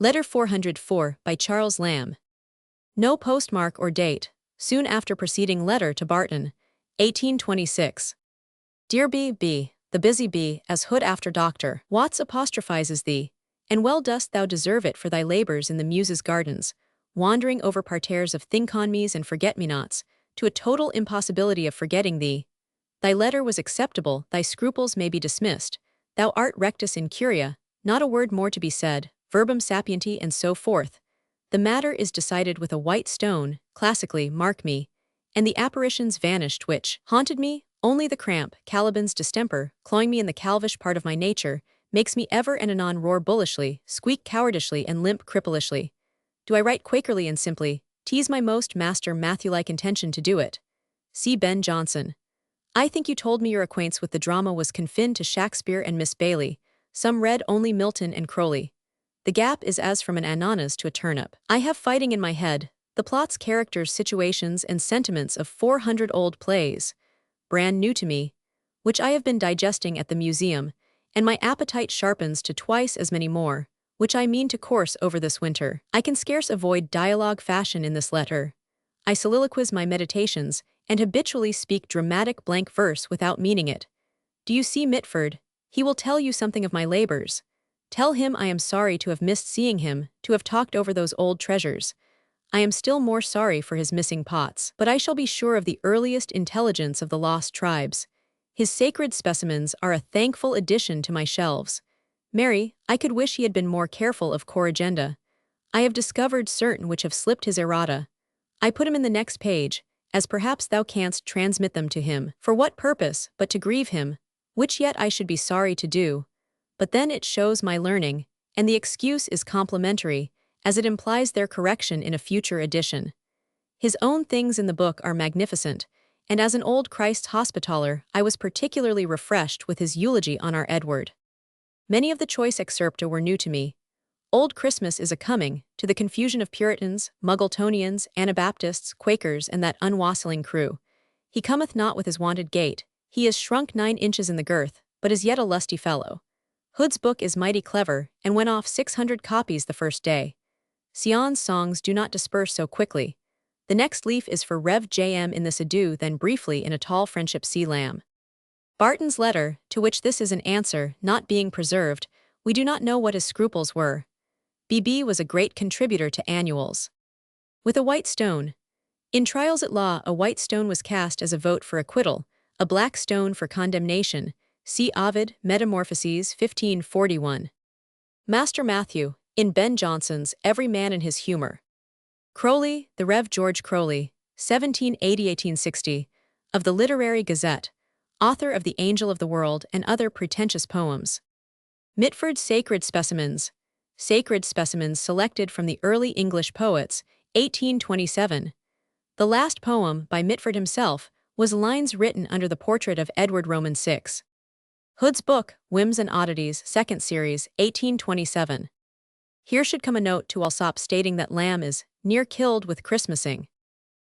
Letter 404 by Charles Lamb. No postmark or date. Soon after preceding letter to Barton, 1826. Dear B. The busy bee, as Hood after Dr. Watts apostrophizes thee, and well dost thou deserve it for thy labors in the Muses' gardens, wandering over parterres of thinkonmes and forget-me-nots, to a total impossibility of forgetting thee. Thy letter was acceptable, thy scruples may be dismissed, thou art rectus in curia, not a word more to be said, verbum sapienti and so forth. The matter is decided with a white stone, classically, mark me, and the apparitions vanished which haunted me, only the cramp, Caliban's distemper, clawing me in the calvish part of my nature, makes me ever and anon roar bullishly, squeak cowardishly and limp cripplishly. Do I write quakerly and simply, tease my most master Matthew-like intention to do it? C. Ben Jonson. I think you told me your acquaintance with the drama was confined to Shakespeare and Miss Bailey, some read only Milton and Crowley. The gap is as from an ananas to a turnip. I have fighting in my head, the plots, characters, situations, and sentiments of 400 old plays, brand new to me, which I have been digesting at the museum, and my appetite sharpens to twice as many more, which I mean to course over this winter. I can scarce avoid dialogue fashion in this letter. I soliloquize my meditations, and habitually speak dramatic blank verse without meaning it. Do you see Mitford? He will tell you something of my labors. Tell him I am sorry to have missed seeing him, to have talked over those old treasures. I am still more sorry for his missing pots, but I shall be sure of the earliest intelligence of the lost tribes. His sacred specimens are a thankful addition to my shelves. Mary, I could wish he had been more careful of corrigenda. I have discovered certain which have slipped his errata. I put him in the next page, as perhaps thou canst transmit them to him. For what purpose, but to grieve him, which yet I should be sorry to do. But then it shows my learning, and the excuse is complimentary, as it implies their correction in a future edition. His own things in the book are magnificent, and as an old Christ's Hospitaller, I was particularly refreshed with his eulogy on our Edward. Many of the choice excerpta were new to me. Old Christmas is a-coming, to the confusion of Puritans, Muggletonians, Anabaptists, Quakers, and that unwassailing crew. He cometh not with his wonted gait, he is shrunk 9 inches in the girth, but is yet a lusty fellow. Hood's book is mighty clever, and went off 600 copies the first day. Sion's songs do not disperse so quickly. The next leaf is for Rev. J.M. in this adieu, then briefly in a tall friendship C. Lamb. Barton's letter, to which this is an answer, not being preserved, we do not know what his scruples were. B.B. was a great contributor to annuals. With a white stone. In trials at law, a white stone was cast as a vote for acquittal, a black stone for condemnation. See Ovid, Metamorphoses, 1541. Master Matthew, in Ben Jonson's Every Man in His Humor. Crowley, the Rev. George Crowley, 1780–1860, of the Literary Gazette, author of The Angel of the World and other pretentious poems. Mitford's Sacred Specimens. Sacred Specimens selected from the early English poets, 1827. The last poem, by Mitford himself, was lines written under the portrait of Edward Roman VI. Hood's book, Whims and Oddities, 2nd Series, 1827. Here should come a note to Alsop stating that Lamb is near killed with Christmasing.